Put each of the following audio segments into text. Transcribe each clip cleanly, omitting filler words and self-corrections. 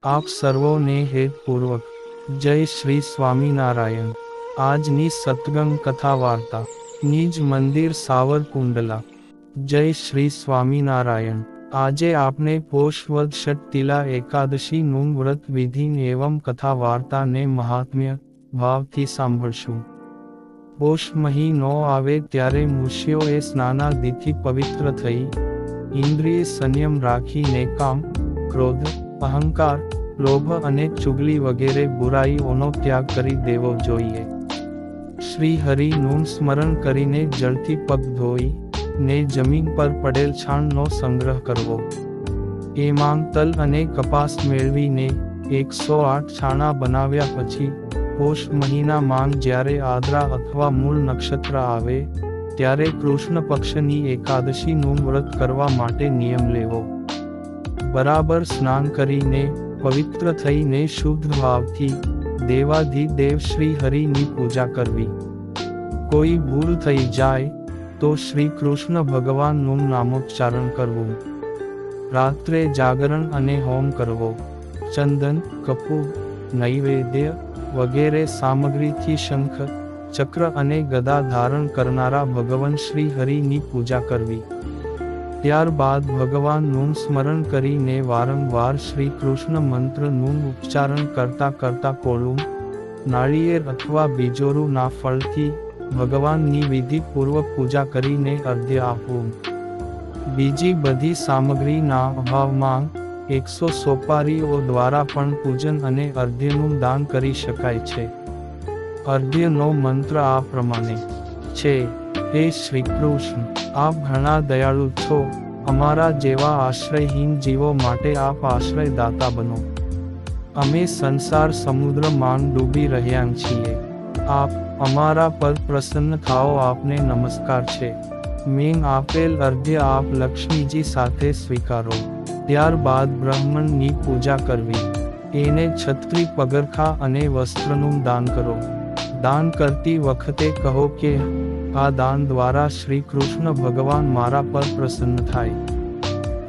આપ સર્વોને હેતપૂર્વક જય શ્રી સ્વામિનારાયણ। આજની સત્સંગ કથા વાર્તા નિજ મંદિર સાવરકુંડલા। જય શ્રી સ્વામિનારાયણ। આજે આપણે પોષ વદ ષટતિલા એકાદશીનું વ્રત વિધિ એવં કથા વાર્તાને મહાત્મ્ય ભાવથી સાંભળશું। પોષ મહિનો આવે ત્યારે મુષ્યોએ સ્નાનાદિથી પવિત્ર થઈ ઇન્દ્રિય સંયમ રાખીને કામ, ક્રોધ, અહંકાર, લોભ અને ચુગલી વગેરે બુરાઈઓનો ત્યાગ કરી દેવો જોઈએ। શ્રી હરિનું સ્મરણ કરીને જળથી પગ ધોઈ ને જમીન પર પડેલ છાણનો સંગ્રહ કરવો। એમાં તલ અને કપાસ મેળવીને 108 છાણા બનાવ્યા પછી પોષ મહિનામાં જ્યારે આદ્રા અથવા મૂળ નક્ષત્ર આવે ત્યારે કૃષ્ણ પક્ષની એકાદશીનું વ્રત કરવા માટે નિયમ લેવો। બરાબર સ્નાન કરીને પવિત્ર થઈને શુદ્ધ ભાવથી દેવાધિદેવ શ્રી હરિની પૂજા કરવી। કોઈ ભૂલ થઈ જાય તો શ્રી કૃષ્ણ ભગવાનનું નામોચ્ચારણ કરવું। રાત્રે જાગરણ અને હોમ કરવો। ચંદન, કપૂર, નૈવેદ્ય વગેરે સામગ્રીથી શંખ, ચક્ર અને ગદા ધારણ કરનારા ભગવાન શ્રી હરિની પૂજા કરવી। ત્યારબાદ ભગવાનનું સ્મરણ કરીને વારંવાર શ્રી કૃષ્ણ મંત્રનું ઉચ્ચારણ કરતા કરતા કોળું, નાળિયેર અથવા બીજોરુના ફળથી ભગવાનની વિધિપૂર્વક પૂજા કરીને અર્ધ્ય આપવું। બીજી બધી સામગ્રીના અભાવમાં 100 સોપારીઓ દ્વારા પણ પૂજન અને અર્ધ્યનું દાન કરી શકાય છે। અર્ધ્યનો મંત્ર આ પ્રમાણે છે। હે શ્રી કૃષ્ણ, આપ ઘણા દયાળુ છો। અમારા જેવા આશ્રયહીન જીવો માટે આપ આશ્રયદાતા બનો। અમે સંસાર સમુદ્રમાં ડૂબી રહ્યા છીએ। આપ અમારા પર પ્રસન્ન થાઓ, આપને નમસ્કાર છે। મેં આપેલ અર્ધ્ય આપ લક્ષ્મીજી સાથે સ્વીકારો। ત્યારબાદ બ્રાહ્મણની પૂજા કરવી। એને છત્રી, પગરખા અને વસ્ત્રનું દાન કરો। દાન કરતી વખતે કહો કે આ દાન દ્વારા શ્રી કૃષ્ણ ભગવાન મારા પર પ્રસન્ન થાય।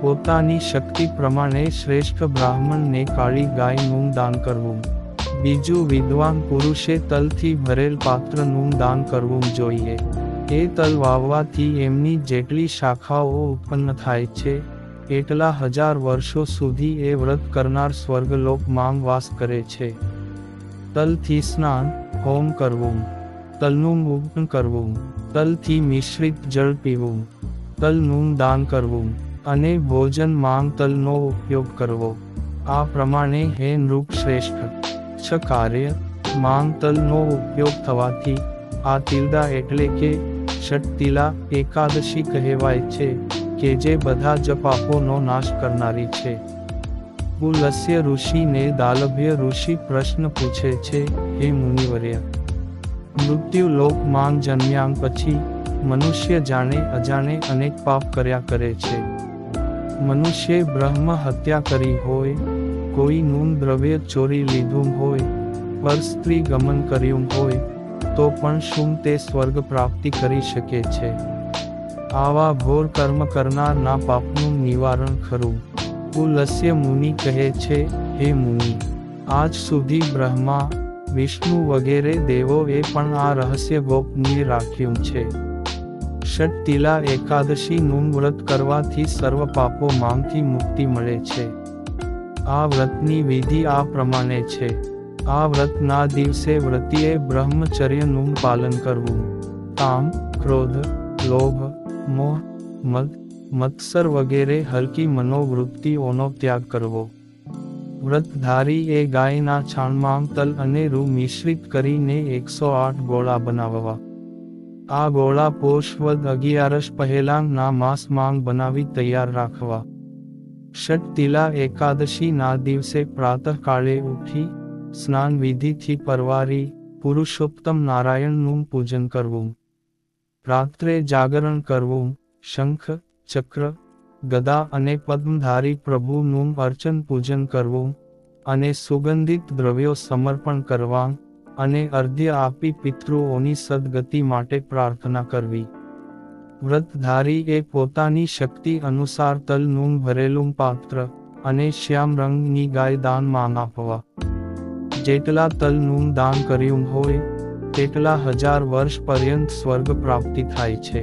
પોતાની શક્તિ પ્રમાણે શ્રેષ્ઠ બ્રાહ્મણને કાળી ગાયનું દાન કરવું। બીજું, વિદ્વાન પુરુષે તલથી ભરેલ પાત્રનું દાન કરવું જોઈએ। એ તલ વાવવાથી એમની જેટલી શાખાઓ ઉત્પન્ન થાય છે એટલા 1000 વર્ષો સુધી એ વ્રત કરનાર સ્વર્ગલોકમાં વાસ કરે છે। તલથી સ્નાન, હોમ કરવું, તલનું મુગ્ન કરવું, તલથી મિશ્રિત જળ પીવું, તલનું દાન કરવું અને ભોજનમાં તલનો ઉપયોગ કરવો। આ પ્રમાણે હે નૃપશ્રેષ્ઠ, 6 કાર્ય માં તલનો ઉપયોગ થવાથી આ તિલદા એટલે કે ષટતિલા એકાદશી કહેવાય છે કે જે બધા જ પાપોનો નાશ કરનારી છે। પુલસ્ય ઋષિને દાલભ્ય ઋષિ પ્રશ્ન પૂછે છે, હે મુનિવર્ય, મૃત્યુ લોકમાં જન્મ્યા પછી મનુષ્ય જાણે અજાણે અનેક પાપ કર્યા કરે છે। મનુષ્યે બ્રહ્મ હત્યા કરી હોય, કોઈનું દ્રવ્ય ચોરી લીધું હોય, પર સ્ત્રી ગમન કર્યું હોય તો પણ શું તે સ્વર્ગ પ્રાપ્તિ કરી શકે છે? આવા ઘોર કર્મ કરનારના પાપનું નિવારણ ખરું। પુલસ્ય મુનિ કહે છે, હે મુનિ, આજ સુધી બ્રહ્મા, વિષ્ણુ વગેરે દેવોએ પણ આ રહસ્ય ગોપનીય રાખ્યું છે। ષટતિલા એકાદશીનું વ્રત કરવાથી સર્વ પાપોમાંથી મુક્તિ મળે છે। આ વ્રતની વિધિ આ પ્રમાણે છે। આ વ્રતના દિવસે વ્રતીએ બ્રહ્મચર્યનું પાલન કરવું। કામ, ક્રોધ, લોભ, મોહ, મદ, મત્સર વગેરે હલકી મનોવૃત્તિઓનો ત્યાગ કરવો। વ્રતધારી એ ગાયના છાણમાં તલ અને રૂ મિશ્રિત કરીને 108 ગોળા બનાવવા। આ ગોળા પોષ વદ 11 પહેલાંના માસમાં બનાવી તૈયાર રાખવા। ષટતિલા એકાદશીના દિવસે પ્રાતઃકાળે ઉઠી સ્નાન વિધિથી પરવારી પુરુષોત્તમ નારાયણનું પૂજન કરવું। રાત્રે જાગરણ કરવું। શંખ, ચક્ર, ગદા અને પદ્મધારી પ્રભુનું અર્ચન પૂજન કરવું અને સુગંધિત દ્રવ્યો સમર્પણ કરવા અને અર્ધ્ય આપી પિતૃઓની સદગતિ માટે પ્રાર્થના કરવી। વ્રતધારી એ પોતાની શક્તિ અનુસાર તલનું ભરેલું પાત્ર અને શ્યામ રંગની ગાય દાનમાં આપવા. જેટલા તલનું દાન કર્યું હોય તેટલા 1000 વર્ષ પર્યંત સ્વર્ગ પ્રાપ્તિ થાય છે.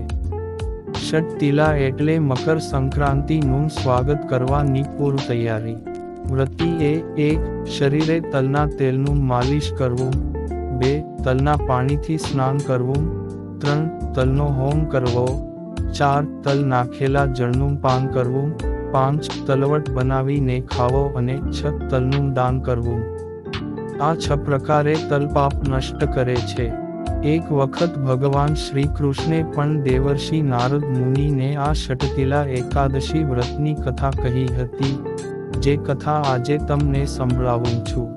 ષટતિલા એટલે મકર સંક્રાંતિનું સ્વાગત કરવાની પૂર્વ તૈયારી. વ્રતિએ 1. શરીરે તલના તેલનું માલિશ કરવું. 2. તલના પાણીથી સ્નાન કરવું. 3. તલનો હોમ કરવો. 4. તલ નાખેલા જળનું પાન કરવું. 5. તલવટ બનાવીને ખાવો અને 6. તલનું દાન કરવું. આ 6 પ્રકારે તલ પાપ નષ્ટ કરે છે. એક વખત ભગવાન શ્રી કૃષ્ણે પણ દેવર્ષિ નારદ મુનિને આ ષટતિલા એકાદશી વ્રતની કથા કહી હતી, જે કથા આજે તમને સંભળાવું છું.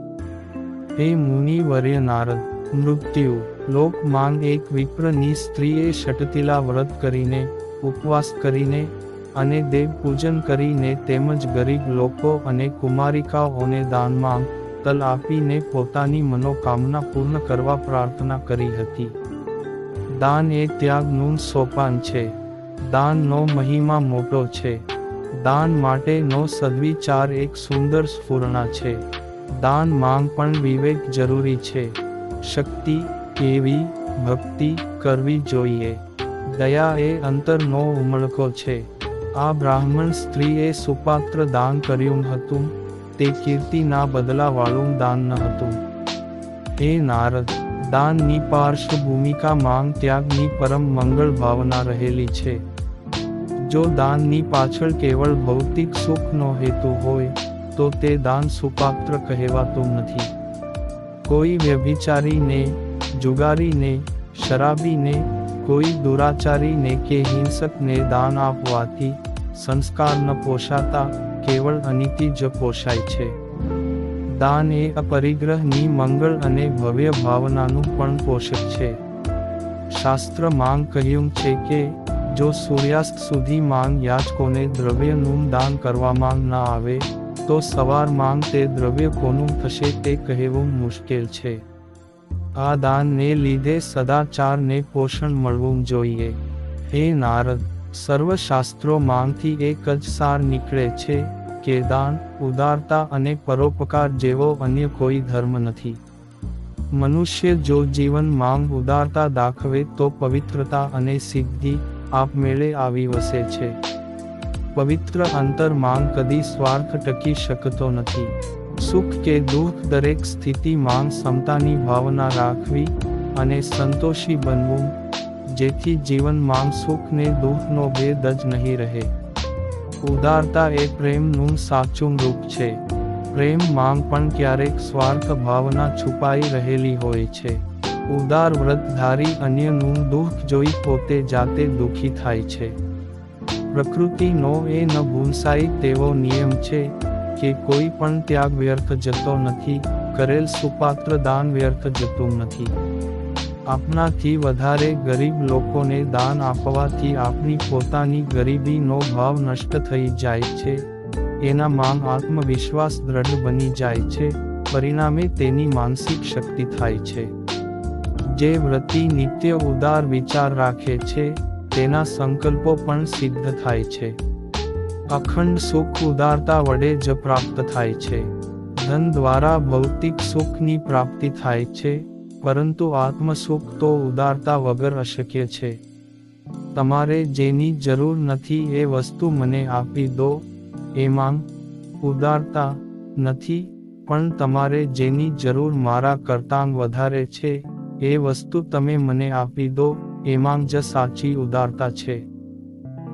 હે મુનિ વર્ય નારદ, મૃત્યુ લોકમાં એક વિપ્રની સ્ત્રીએ ષટતિલા વ્રત કરીને, ઉપવાસ કરીને અને દેવ પૂજન કરીને તેમજ ગરીબ લોકો અને કુમારિકાઓને દાનમાં તલ આપીને પોતાની મનોકામના પૂર્ણ કરવા પ્રાર્થના કરી હતી. દાન એ ત્યાગનું સોપાન છે. દાનનો મહિમા મોટો છે. દાન માટેનો સદ્વિચાર એક સુંદર સ્ફૂર્ણા છે. દાન માંગ પણ વિવેક જરૂરી છે. શક્તિ એવી ભક્તિ કરવી જોઈએ. દયા એ અંતરનો ઉમળકો છે. આ બ્રાહ્મણ સ્ત્રીએ સુપાત્ર દાન કર્યું હતું. તે કીર્તિના બદલાવાળું દાન ન હતું. હે નારદ, દાનની પાર્શ્વભૂમિકામાં ત્યાગની પરમ મંગળ ભાવના રહેલી છે. જો દાનની પાછળ કેવળ ભૌતિક સુખનો હેતુ હોય તો તે દાન સુપાત્ર કહેવાતું નથી. કોઈ વ્યભિચારીને, જુગારીને, શરાબીને, કોઈ દુરાચારીને કે હિંસકને દાન આપવાથી સંસ્કાર ન પોષાતા કેવળ અનિતિ જ પોષાય છે. દાન એ અપરિગ્રહની મંગળ અને ભવ્ય ભાવનાનું પણ પોષક છે. શાસ્ત્ર માંગ કહ્યું છે કે જો સૂર્યાસ્ત સુધી માંગ યાચકોને દ્રવ્યનું દાન કરવામાં ન આવે તો સવાર માંગ તે દ્રવ્ય કોનું થશે તે કહેવું મુશ્કેલ છે. આ દાનને લીધે સદાચારને પોષણ મળવું જોઈએ. હે નારદ, સર્વ શાસ્ત્રો માંગથી એક જ સાર નીકળે છે કે દાન, ઉદારતા અને પરોપકાર જેવો અન્ય કોઈ ધર્મ નથી. મનુષ્ય જો જીવન માંગ ઉદારતા દાખવે તો પવિત્રતા અને સિદ્ધિ આપમેળે આવી વસે છે. પવિત્ર અંતર માંગ કદી સ્વાર્થ ટકી શકતો નથી. સુખ કે દુઃખ દરેક સ્થિતિ માંગ સમતાની ભાવના રાખવી અને સંતોષી બનવું, જેથી જીવન માંગ સુખ ને દુઃખનો ભેદ જ નહીં રહે. ઉદારતા એ પ્રેમનું સાચું રૂપ છે. પ્રેમ માંગ પણ ક્યારેક સ્વાર્થ ભાવના છુપાઈ રહેલી હોય છે. ઉદાર વ્રતધારી અન્યનું દુઃખ જોઈ પોતે જાતે દુઃખી થાય છે. પ્રકૃતિનો એ ન ભૂંસાય તેવો નિયમ છે કે કોઈ પણ ત્યાગ વ્યર્થ જતો નથી, કરેલ સુપાત્ર દાન વ્યર્થ જતું નથી. આપણાથી વધારે ગરીબ લોકોને દાન આપવાથી આપણી પોતાની ગરીબીનો ભાવ નષ્ટ થઈ જાય છે. એનામાં આત્મવિશ્વાસ દ્રઢ બની જાય છે. પરિણામે તેની માનસિક શક્તિ થાય છે. જે વ્રતિ નિત્ય ઉદાર વિચાર રાખે છે તેના સંકલ્પો પણ સિદ્ધ થાય છે. અખંડ સુખ ઉદારતા વડે જ પ્રાપ્ત થાય છે. ધન દ્વારા ભૌતિક સુખની પ્રાપ્તિ થાય છે, પરંતુ આત્મસુખ તો ઉદારતા વગર અશક્ય છે. તમારે જેની જરૂર નથી એ વસ્તુ મને આપી દો, એમાં ઉદારતા નથી. પણ તમારે જેની જરૂર મારા કરતાં વધારે છે એ વસ્તુ તમે મને આપી દો, એમાં જ સાચી ઉદારતા છે.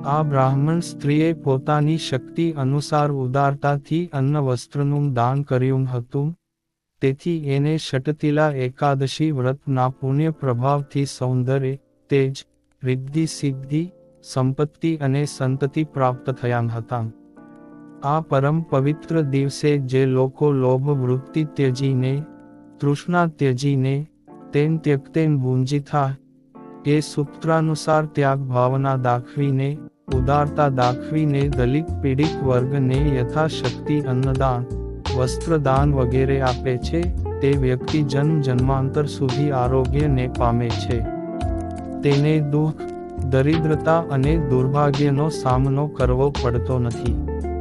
આ બ્રાહ્મણ સ્ત્રીએ પોતાની શક્તિ અનુસાર ઉદારતાથી અન્ન વસ્ત્રનું દાન કર્યું હતું. તેથી એને ષટતિલા એકાદશી વ્રતના પુણ્ય પ્રભાવથી સૌંદર્ય, તેજ, રિદ્ધિ સિદ્ધિ, સંપત્તિ અને સંતતિ પ્રાપ્ત થયા હતા. આ પરમ પવિત્ર દિવસે જે લોકો લોભ વૃત્તિ ત્યજીને, તૃષ્ણા ત્યજીને, તેન ત્યક્તેન ભુંજિથા એ સૂત્રાનુસાર ત્યાગ ભાવના દાખવીને, ઉદારતા દાખવીને દલિત પીડિત વર્ગને યથાશક્તિ અન્નદાન, વસ્ત્રદાન વગેરે આપે છે, તે વ્યક્તિ જન્મ જન્માંતર સુધી આરોગ્યને પામે છે. તેને દુઃખ, દરિદ્રતા અને દુર્ભાગ્યનો સામનો કરવો પડતો નથી.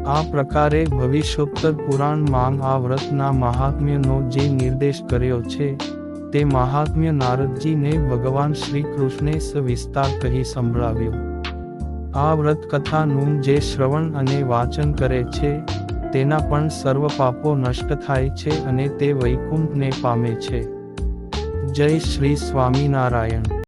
આ પ્રકારે ભવિષ્યોત્તર પુરાણમાં આ વ્રતના મહાત્મ્યનો જે નિર્દેશ કર્યો છે તે મહાત્મ્ય નારદજીને ભગવાન શ્રી કૃષ્ણે સવિસ્તાર કહી સંભળાવ્યું. આ વ્રત કથાનું જે શ્રવણ અને વાચન કરે છે તેના પણ સર્વ પાપો નષ્ટ થાય છે અને તે વૈકુંઠને પામે છે. જય શ્રી સ્વામિનારાયણ.